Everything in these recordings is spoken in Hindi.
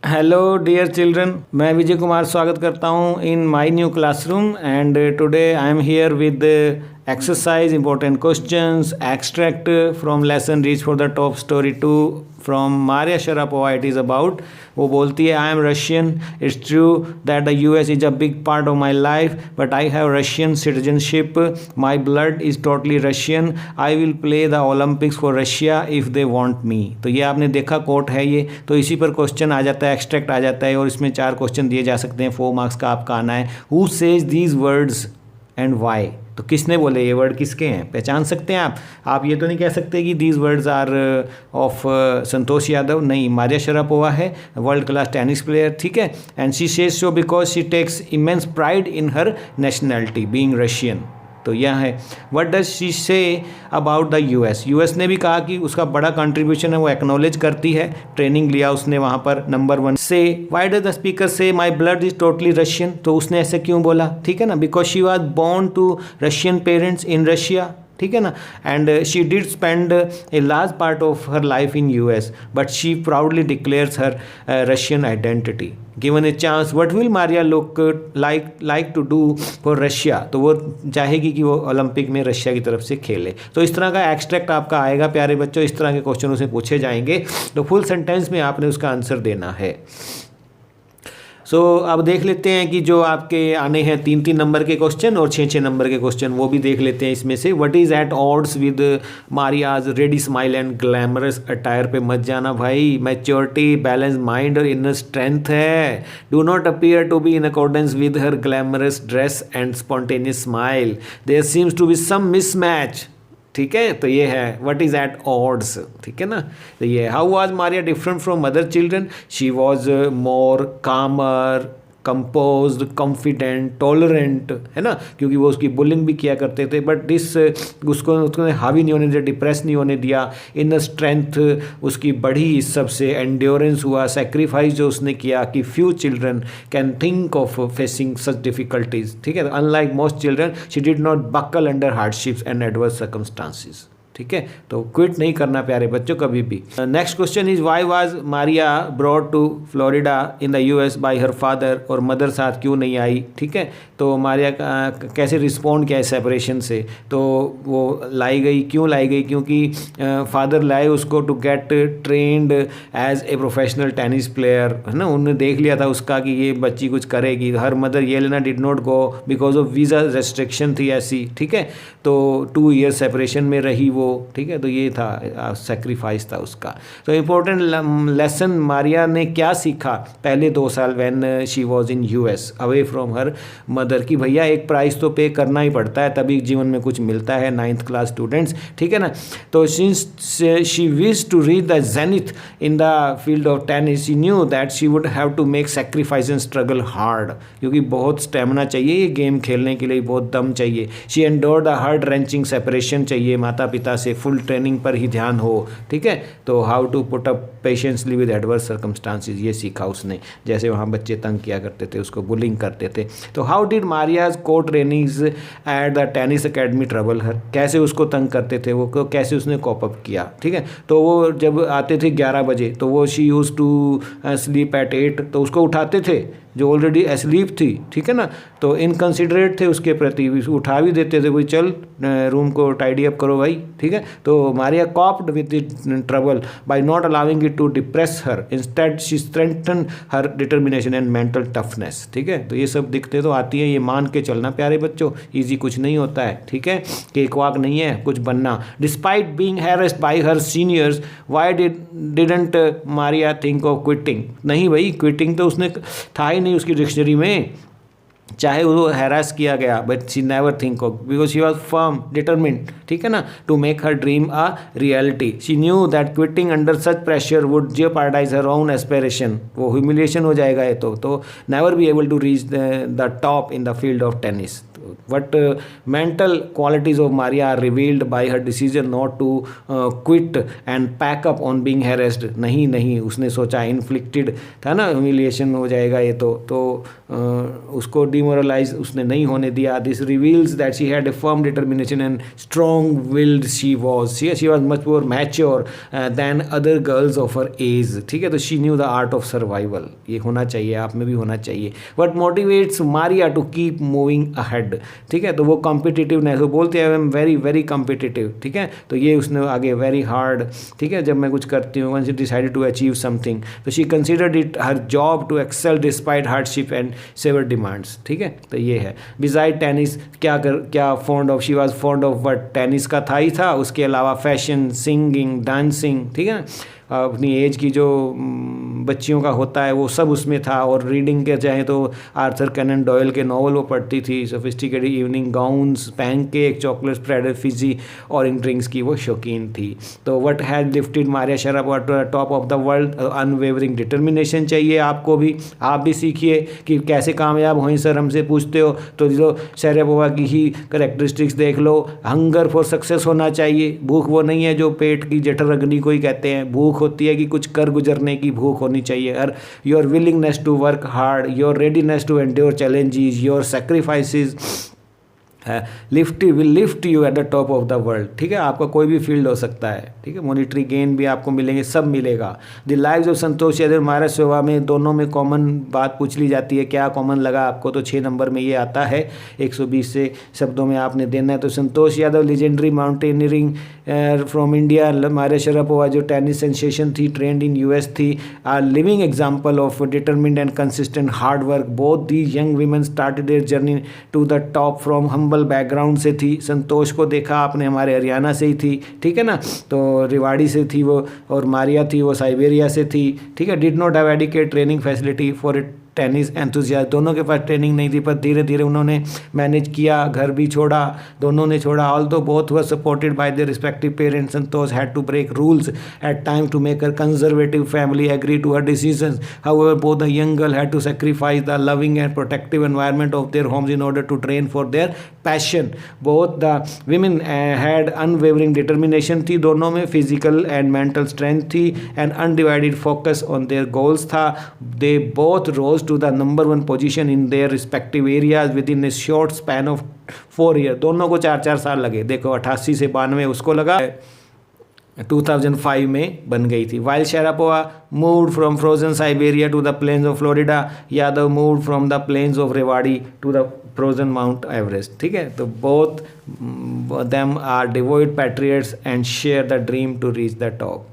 हेलो डियर चिल्ड्रन, मैं विजय कुमार स्वागत करता हूँ in my new classroom and today I am here with exercise important questions extract from lesson reach for the top story 2 from Maria Sharapova. It is about, वो बोलती है I am Russian, it's true that the US is a big part of my life but I have Russian citizenship, my blood is totally Russian, I will play the Olympics for Russia if they want me. तो ये आपने देखा कोट है ये, तो इसी पर क्वेश्चन आ जाता है, एक्सट्रैक्ट आ जाता है और इसमें 4 क्वेश्चन दिए जा सकते हैं। 4 मार्क्स का आपका आना है। Who says these words and why, तो किसने बोले, ये वर्ड किसके हैं, पहचान सकते हैं आप ये तो नहीं कह सकते कि these words are of Santosh Yadav, नहीं, मारिया शरापोवा है, वर्ल्ड क्लास टेनिस प्लेयर, ठीक है। And she says so because she takes immense pride in her nationality being Russian. तो यह है what does she say about the US ने भी कहा कि उसका बड़ा कंट्रीब्यूशन है, वो एक्नॉलेज करती है, ट्रेनिंग लिया उसने वहाँ पर। नंबर 1 से why does the speaker say my blood is totally Russian, तो उसने ऐसे क्यों बोला, ठीक है ना, because she was born to Russian parents in Russia, ठीक है ना, and she did spend a large part of her life in US but she proudly declares her Russian identity. Given a chance what will Maria look like to do for Russia, तो वो चाहेगी कि वो ओलंपिक में रशिया की तरफ से खेले। तो इस तरह का एक्सट्रैक्ट आपका आएगा प्यारे बच्चों, इस तरह के क्वेश्चन उसे पूछे जाएंगे, तो फुल सेंटेंस में आपने उसका आंसर देना है। अब देख लेते हैं कि जो आपके आने हैं 3-3 नंबर के क्वेश्चन और 6-6 नंबर के क्वेश्चन, वो भी देख लेते हैं इसमें से। What is at odds with Maria's ready smile and glamorous attire पे मत जाना भाई, मैच्योरिटी, बैलेंस माइंड और इनर स्ट्रेंथ है। Do not appear to be in accordance with her glamorous dress and spontaneous smile, there seems to be some mismatch, ठीक है। तो ये है व्हाट इज़ एट ऑड्स, ठीक है ना। तो ये how was Maria different from other children, she was more कामर, कंपोज्ड, कॉन्फिडेंट, टॉलरेंट, है ना, क्योंकि वो उसकी बुलिंग भी किया करते थे बट दिस उसको हावी नहीं होने दिया, डिप्रेस नहीं होने दिया। इनर स्ट्रेंथ उसकी बढ़ी इस सब से, एंड्योरेंस हुआ, सेक्रीफाइस जो उसने किया कि few children can think of facing such difficulties, ठीक है। Unlike most children she did not buckle under hardships and adverse circumstances, ठीक है। तो क्विट नहीं करना प्यारे बच्चों कभी भी। Next question is why was Maria brought to Florida in the US by her father, और मदर साथ क्यों नहीं आई, ठीक है। तो मारिया कैसे रिस्पॉन्ड किया सेपरेशन से, तो वो लाई गई, क्यों लाई गई, क्योंकि फादर लाए उसको to get trained as a professional tennis player, है ना। उन्होंने देख लिया था उसका कि ये बच्ची कुछ करेगी। Her mother Yelena did not go because of visa restriction थी ऐसी, ठीक है। तो 2 ईयर सेपरेशन में रही वो, ठीक है। तो ये था सेक्रीफाइस था उसका। तो इम्पोर्टेंट लेसन मारिया ने क्या सीखा पहले 2 साल when she was in US away from her mother, की भैया एक प्राइस तो पे करना ही पड़ता है तभी जीवन में कुछ मिलता है, 9th क्लास स्टूडेंट्स, ठीक है ना। तो since she wish to reach the zenith in the field of tennis, she knew that she would have to make sacrifice and struggle hard, क्योंकि बहुत स्टेमिना चाहिए ये गेम खेलने के लिए, बहुत दम चाहिए। She endure the hard wrenching separation चाहिए माता पिता से, फुल ट्रेनिंग पर ही ध्यान हो, ठीक है। तो how to put up patiently with adverse circumstances, ये सीखा उसने। जैसे वहाँ बच्चे तंग किया करते थे, उसको बुलिंग करते थे। तो हाउ डिड मारियाज को trainings at the tennis academy trouble her, कैसे उसको तंग करते थे वो, कैसे उसने कॉप अप किया, ठीक है। तो वो जब आते थे 11 बजे तो वो she use to sleep at 8, तो उसको उठाते थे जो ऑलरेडी एस्लीप थी, ठीक है ना। तो इनकन्सिडरेट थे उसके प्रति, उठा भी देते थे, भाई चल रूम को टाइडी अप करो भाई, ठीक है। तो Maria coped with the trouble by not allowing it to depress her, instead she strengthen her determination and mental toughness, ठीक है। तो ये सब दिखते तो आती है, ये मान के चलना प्यारे बच्चों, ईजी कुछ नहीं होता है, ठीक है। केक वाक नहीं है कुछ बनना। Despite being harassed bye her seniors why didn't Maria think of quitting, नहीं भाई क्विटिंग तो उसने था ही नहीं उसकी डिक्शनरी में, चाहे वो हैरास किया गया but she never think of, because she was firm determined, ठीक है ना, to make her dream a reality. She knew that quitting under such pressure would jeopardise her own aspiration, वो ह्यूमिलिएशन हो जाएगा ये तो never be able to reach the top in the field of tennis. What mental qualities of Maria are revealed by her decision not to quit and pack up on being harassed. नहीं नहीं, उसने सोचा इन्फ्लिक्टेड था ना, ह्यूमिलिएशन हो जाएगा ये तो उसको डिमोरलाइज उसने नहीं होने दिया. This reveals that she had a firm determination and strong willed she was much more mature than other girls of her age. ठीक है, तो she knew the art of survival. ये होना चाहिए, आप में भी होना चाहिए. What motivates Maria to keep moving ahead. ठीक है, तो वो कॉम्पिटिटिवनेस, वो बोलते हैं I am very very competitive. ठीक है, तो ये उसने आगे वेरी हार्ड. ठीक है, जब मैं कुछ करती हूँ, when she decided to achieve something, तो she considered it her job to excel despite hardship and severe demands. ठीक है, तो ये है. बिसाइड टेनिस, क्या fond of, she was fond of what, tennis का था ही था. उसके अलावा फैशन, सिंगिंग, डांसिंग. ठीक है, अपनी एज की जो बच्चियों का होता है वो सब उसमें था. और रीडिंग के चाहे तो आर्थर कैनन डॉयल के नॉवल वो पढ़ती थी. Sophisticated evening gowns, pancake, chocolate spread, fizzy और इन ड्रिंक्स की वो शौकीन थी. तो what has lifted Maria Sharapova to the top of the world? Unwavering determination चाहिए आपको भी. आप भी सीखिए कि कैसे कामयाब हों. सर हमसे पूछते हो तो जो शरापोवा की ही करेक्टरिस्टिक्स देख लो. हंगर फॉर सक्सेस होना चाहिए. भूख वो नहीं है जो पेट की जठर अग्नि को ही कहते हैं. भूख होती है कि कुछ कर गुजरने की भूख होनी चाहिए. और your willingness to work hard, your readiness to endure challenges, your sacrifices will lift you at the top of the world. ठीक है, आपका कोई भी फील्ड हो सकता है. ठीक है, मॉनिटरी गेन भी आपको मिलेंगे, सब मिलेगा. The lives of Santosh Yadav मारा सेवा में दोनों में कॉमन बात पूछ ली जाती है. क्या कॉमन लगा आपको? तो 6 नंबर में ये आता है. 120 से शब्दों में आपने देना है. तो Santosh Yadav legendary mountaineering from India. Maria Sharapova जो टेनिस सेंसेशन थी, ट्रेंड इन यूएस थी. Are living example of determined and consistent hard work. Both the young women started their journey to the top from humble background से थी. संतोष को देखा आपने, हमारे हरियाणा से ही थी. ठीक है ना, तो रिवाड़ी से थी वो. और मारिया थी वो साइबेरिया से थी. ठीक है, did not have adequate training facility for it tennis enthusiast. दोनों के पास ट्रेनिंग नहीं थी, पर धीरे धीरे उन्होंने मैनेज किया. घर भी छोड़ा, दोनों ने छोड़ा. Although both were supported by their respective parents, Santosh had to break rules at time to make her conservative family agree to her decisions. However both the young girl had to sacrifice the loving and protective environment of their homes in order to train for their passion. Both the women had unwavering determination थी दोनों में. फिजिकल एंड मेंटल स्ट्रेंथ थी and undivided focus on their goals था. They both rose to the number 1 position in their respective areas within a short span of 4 years. दोनों को 4-4 साल लगे. देखो 88 से 92 उसको लगा, 2005 में बन गई थी. While Sharapova moved from frozen Siberia to the plains of Florida, Yadav moved from the plains of Rewari to the frozen Mount Everest. ठीक है, तो both them are devout patriots and share the dream to reach the top.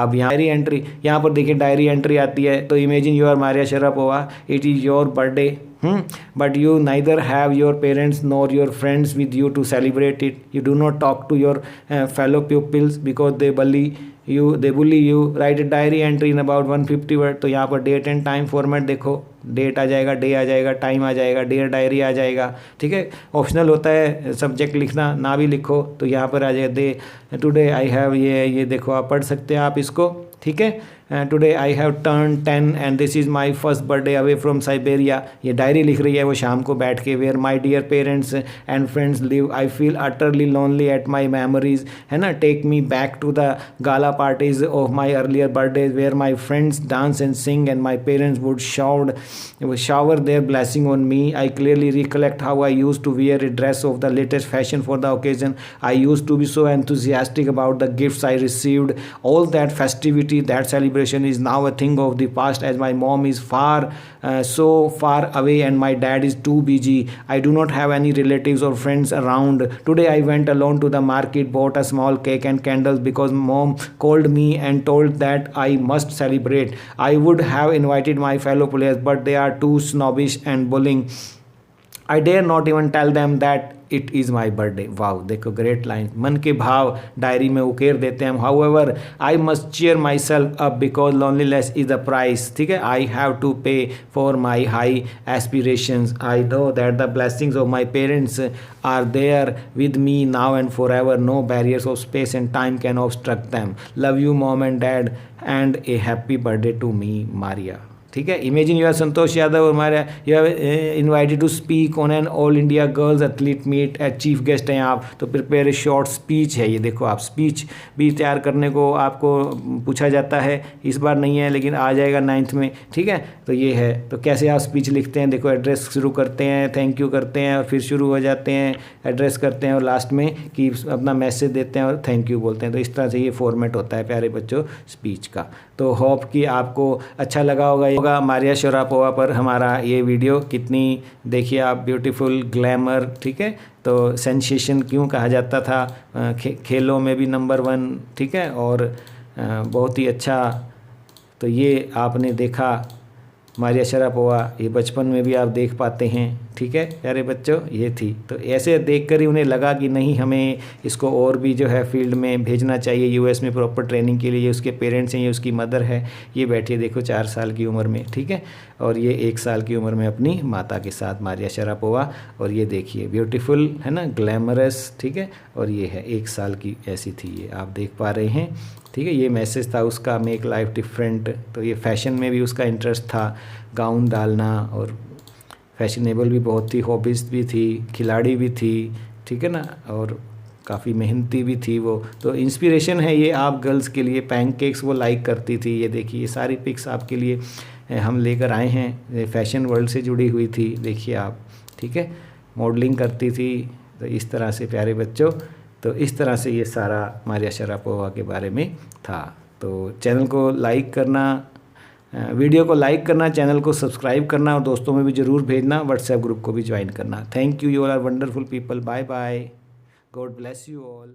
अब यहाँ डायरी एंट्री, यहाँ पर देखिए डायरी एंट्री आती है. तो imagine you are Maria Sharapova, it is your birthday, but you neither have your parents nor your friends with you to celebrate it. You do not talk to your fellow pupils because they bully you. Write a diary entry in about 150 word. तो यहाँ पर डेट एंड टाइम फॉर्मेट देखो. डेट आ जाएगा, डे आ जाएगा, टाइम आ जाएगा, डियर डायरी आ जाएगा. ठीक है, ऑप्शनल होता है सब्जेक्ट लिखना, ना भी लिखो तो यहाँ पर आ जाएगा. दे टुडे आई हैव, ये देखो आप पढ़ सकते हैं आप इसको. ठीक है, today I have turn 10 and this is my first birthday away from Siberia. ये डायरी लिख रही है वो शाम को बैठ के. Where my dear parents and friends live, I feel utterly lonely at my memories. है ना, take me back to the gala parties of my earlier birthdays where my friends dance and sing and my parents would shower their blessing on me. I clearly recollect how I used to wear a dress of the latest fashion for the occasion. I used to be so enthusiastic about the gifts I received. All that festivity, that celebration is now a thing of the past as my mom is so far away and my dad is too busy. I do not have any relatives or friends around. Today I went alone to the market, bought a small cake and candles because mom called me and told that I must celebrate. I would have invited my fellow players but they are too snobbish and bullying. I dare not even tell them that it is my birthday. Wow, देखो ग्रेट लाइन. मन के भाव डायरी में उकेर देते हैं. However, I must cheer myself up because loneliness is the price. ठीक है, I have to pay for my high aspirations. I know that the blessings of my parents are there with me now and forever. No barriers of space and time can obstruct them. Love you mom and dad and a happy birthday to me, Maria. ठीक है। Imagine you are Santosh Yadav, हमारे you have invited to speak on an all India girls athlete meet, as chief guest हैं आप, तो प्रिपेयर ए शॉर्ट स्पीच है। ये देखो आप, स्पीच भी तैयार करने को आपको पूछा जाता है, इस बार नहीं है लेकिन आ जाएगा 9th में, ठीक है। तो ये है, तो कैसे आप स्पीच लिखते हैं, देखो एड्रेस शुरू करते हैं, थैंक यू करते हैं और फिर शुरू हो जाते हैं, एड्रेस करते हैं और लास्ट में कि अपना मैसेज देते हैं और थैंक यू बोलते हैं। तो इस तरह से ये फॉर्मेट होता है प्यारे बच्चों स्पीच का। तो होप कि आपको अच्छा लगा होगा मारिया शरापोवा पर हमारा ये वीडियो। कितनी देखिए आप ब्यूटीफुल, ग्लैमर, ठीक है। तो सेंसेशन क्यों कहा जाता था, खेलों में भी नंबर 1, ठीक है, और बहुत ही अच्छा। तो ये आपने देखा मारिया शरापोवा, ये बचपन में भी आप देख पाते हैं, ठीक है प्यारे बच्चों, ये थी। तो ऐसे देखकर ही उन्हें लगा कि नहीं, हमें इसको और भी जो है फील्ड में भेजना चाहिए, यूएस में प्रॉपर ट्रेनिंग के लिए। ये उसके पेरेंट्स हैं, ये उसकी मदर है, ये बैठी है देखो 4 साल की उम्र में, ठीक है, और ये 1 साल की उम्र में अपनी माता के साथ मारिया शरापोवा। और ये देखिए ब्यूटीफुल है ना, ग्लैमरस, ठीक है, और ये है 1 साल की ऐसी थी, ये आप देख पा रहे हैं, ठीक है। ये मैसेज था उसका, मेक लाइफ डिफरेंट। तो ये फैशन में भी उसका इंटरेस्ट था, गाउन डालना, और फैशनेबल भी बहुत थी, हॉबीज़ भी थी, खिलाड़ी भी थी, ठीक है ना, और काफ़ी मेहनती भी थी वो। तो इंस्पिरेशन है ये आप गर्ल्स के लिए। पैनकेक्स वो लाइक करती थी, ये देखिए ये सारी पिक्स आपके लिए हम लेकर आए हैं, फैशन वर्ल्ड से जुड़ी हुई थी, देखिए आप, ठीक है। मॉडलिंग करती थी, तो इस तरह से प्यारे बच्चों, तो इस तरह से ये सारा मारिया शरापोवा के बारे में था। तो चैनल को लाइक करना, वीडियो को लाइक करना, चैनल को सब्सक्राइब करना और दोस्तों में भी ज़रूर भेजना, व्हाट्सएप ग्रुप को भी ज्वाइन करना। Thank you, you all are wonderful people. Bye bye, God bless you all.